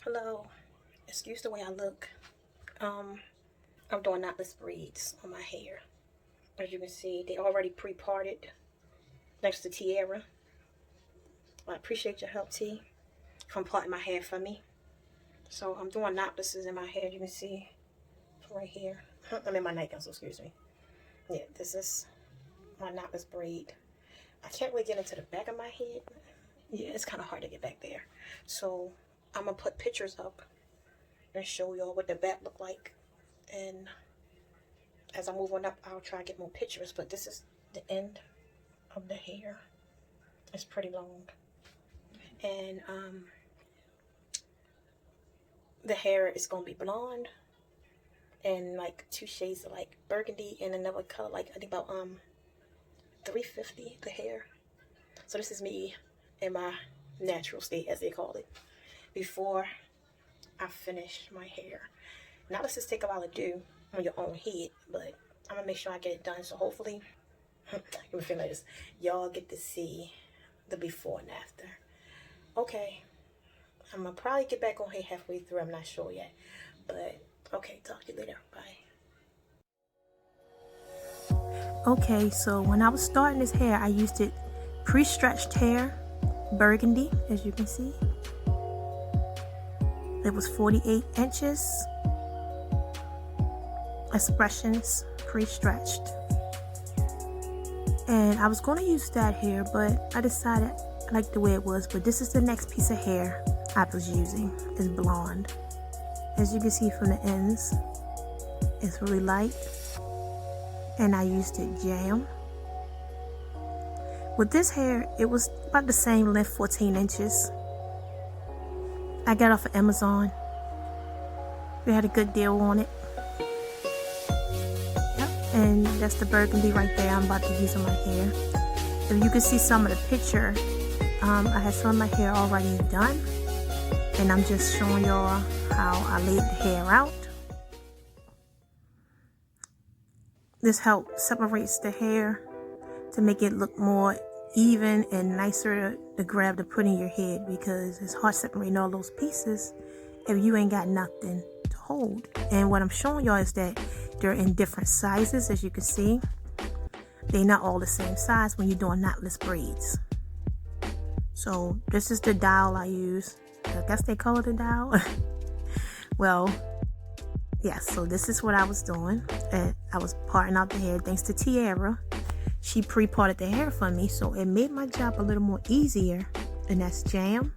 Hello, excuse the way I look. I'm doing knotless braids on my hair. As you can see, they already pre-parted next to Tiara. I appreciate your help, T, from parting my hair for me. So I'm doing knotlesses in my hair. You can see right here. I'm in my nightgown, so excuse me. Yeah, this is my knotless braid. I can't really get into the back of my head. Yeah, it's kind of hard to get back there. So I'm gonna put pictures up and show y'all what the back look like. And as I move on up, I'll try to get more pictures. But this is the end of the hair. It's pretty long. And the hair is gonna be blonde and like 2 shades of like burgundy and another color, like I think about 350 the hair. So this is me in my natural state, as they call it, before I finish my hair. Now this just take a while to do on your own head, but I'm gonna make sure I get it done. So hopefully, you feel like this, y'all get to see the before and after. Okay, I'm gonna probably get back on here halfway through. I'm not sure yet, but okay, talk to you later. Bye. Okay, so when I was starting this hair, I used it pre-stretched hair, burgundy, as you can see. It was 48 inches. Expressions, pre-stretched. And I was going to use that hair, but I decided I like the way it was. But this is the next piece of hair I was using. It's blonde. As you can see from the ends, it's really light. And I used it jam. With this hair, it was about the same length, 14 inches. I got it off of Amazon. We had a good deal on it. Yep. And that's the burgundy right there I'm about to use on my hair. If you can see some of the picture, I had some of my hair already done. And I'm just showing y'all how I laid the hair out. This helps separates the hair to make it look more even and nicer to grab to put in your head, because it's hard separating all those pieces if you ain't got nothing to hold. And what I'm showing y'all is that they're in different sizes. As you can see, they're not all the same size when you're doing knotless braids. So this is the dowel I use. I guess they call it a dowel. Well, yeah, so this is what I was doing. And I was parting out the hair thanks to Tiara. She pre-parted the hair for me, so it made my job a little more easier. And that's jam.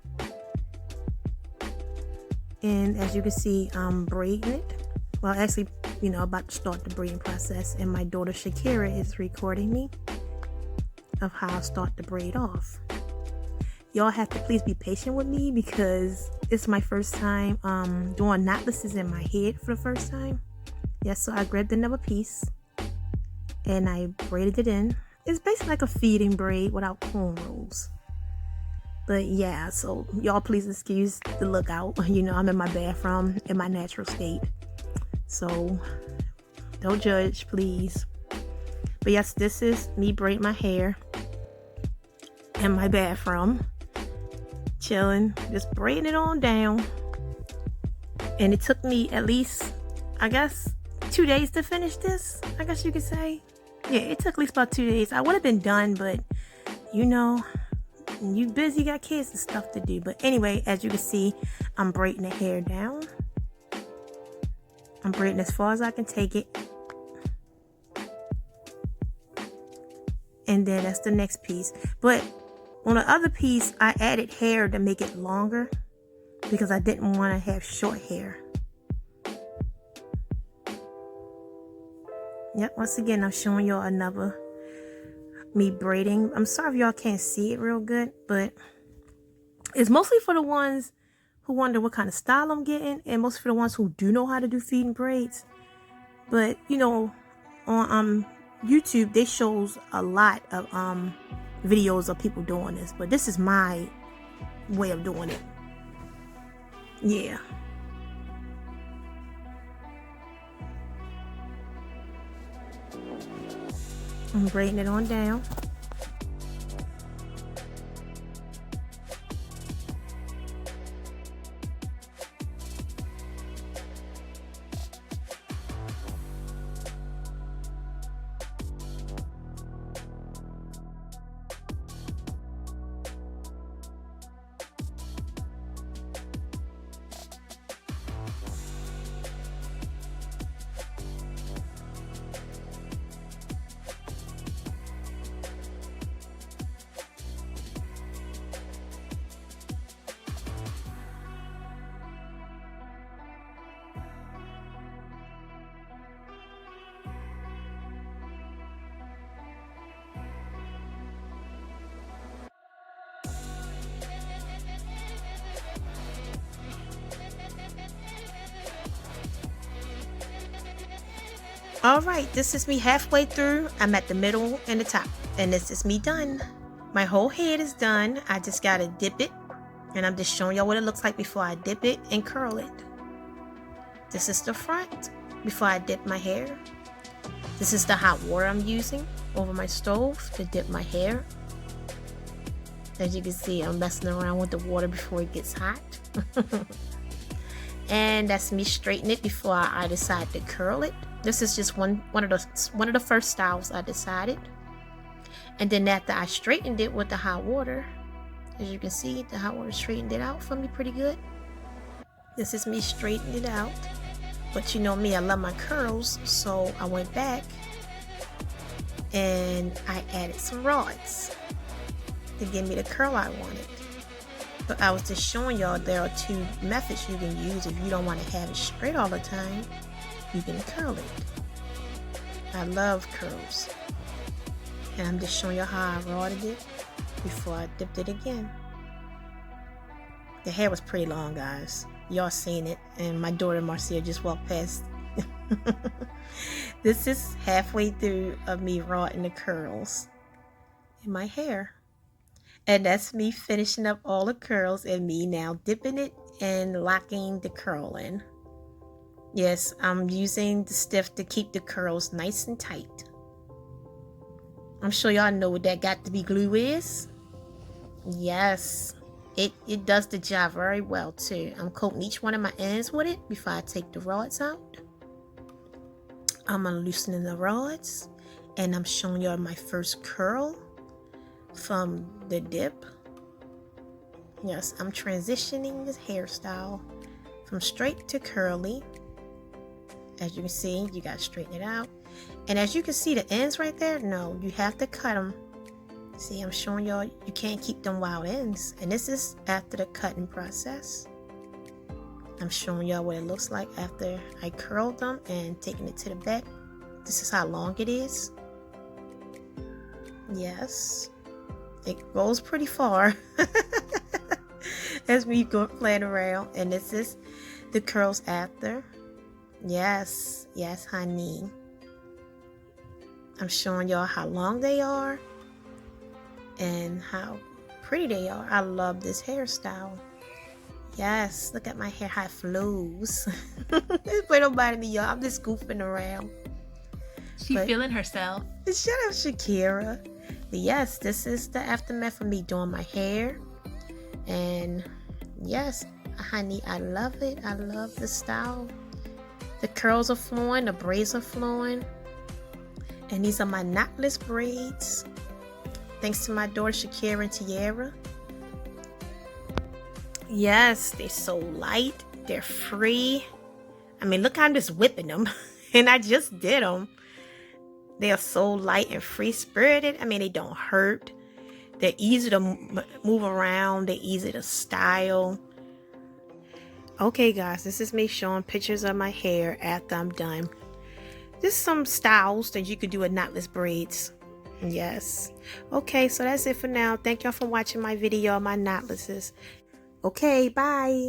And as you can see, I'm braiding it. Well, actually, about to start the braiding process. And my daughter Shakira is recording me of how I start the braid off. Y'all have to please be patient with me because it's my first time doing knotlesses in my head for the first time. Yes, so I grabbed another piece and I braided it in. It's basically like a feeding braid without cornrows. But yeah, so y'all please excuse the look out. I'm in my bathroom in my natural state. So don't judge, please. But yes, this is me braiding my hair in my bathroom. Chilling, just braiding it on down. And it took me at least, I guess, 2 days to finish this, I guess you could say. Yeah, it took at least about 2 days. I would have been done, but you busy, got kids and stuff to do. But anyway, as you can see, I'm braiding the hair down. I'm braiding as far as I can take it. And then that's the next piece. But on the other piece, I added hair to make it longer because I didn't want to have short hair. Yep, once again, I'm showing y'all another me braiding. I'm sorry if y'all can't see it real good, but it's mostly for the ones who wonder what kind of style I'm getting, and mostly for the ones who do know how to do feeding braids. But, on YouTube, they shows a lot of videos of people doing this, but this is my way of doing it. Yeah. I'm braiding it on down. Alright, this is me halfway through. I'm at the middle and the top. And this is me done. My whole head is done. I just gotta dip it. And I'm just showing y'all what it looks like before I dip it and curl it. This is the front before I dip my hair. This is the hot water I'm using over my stove to dip my hair. As you can see, I'm messing around with the water before it gets hot. And that's me straightening it before I decide to curl it. This is just one of the first styles I decided. And then after I straightened it with the hot water, as you can see, the hot water straightened it out for me pretty good. This is me straightening it out. But you know me, I love my curls, so I went back and I added some rods to give me the curl I wanted. But I was just showing y'all there are two methods you can use if you don't want to have it straight all the time. You can curl it. I love curls. And I'm just showing you how I rodded it before I dipped it again. The hair was pretty long, guys. Y'all seen it. And my daughter Marcia just walked past. This is halfway through of me rodding the curls in my hair. And that's me finishing up all the curls and me now dipping it and locking the curl in. Yes, I'm using the stiff to keep the curls nice and tight. I'm sure y'all know what that got to be glue is. Yes, it does the job very well too. I'm coating each one of my ends with it before I take the rods out. I'm loosening the rods and I'm showing y'all my first curl from the dip. Yes, I'm transitioning this hairstyle from straight to curly. As you can see, you got to straighten it out. And as you can see the ends right there, no, you have to cut them. See, I'm showing y'all you can't keep them wild ends. And this is after the cutting process. I'm showing y'all what it looks like after I curled them and taking it to the back. This is how long it is. Yes, it goes pretty far as we go playing around. And this is the curls after. Yes, yes, honey. I'm showing y'all how long they are and how pretty they are. I love this hairstyle. Yes, look at my hair, how it flows. Wait, don't bother me, y'all. I'm just goofing around. She feeling herself. Shut up, Shakira. But yes, this is the aftermath of me doing my hair. And yes, honey, I love it. I love the style. The curls are flowing, the braids are flowing. And these are my knotless braids. Thanks to my daughter Shakira and Tiara. Yes, they're so light. They're free. I mean, look how I'm just whipping them. And I just did them. They are so light and free-spirited. I mean, they don't hurt. They're easy to move around. They're easy to style. Okay, guys, this is me showing pictures of my hair after I'm done. Just some styles that you could do with knotless braids. Yes. Okay, so that's it for now. Thank y'all for watching my video on my knotlesses. Okay, bye.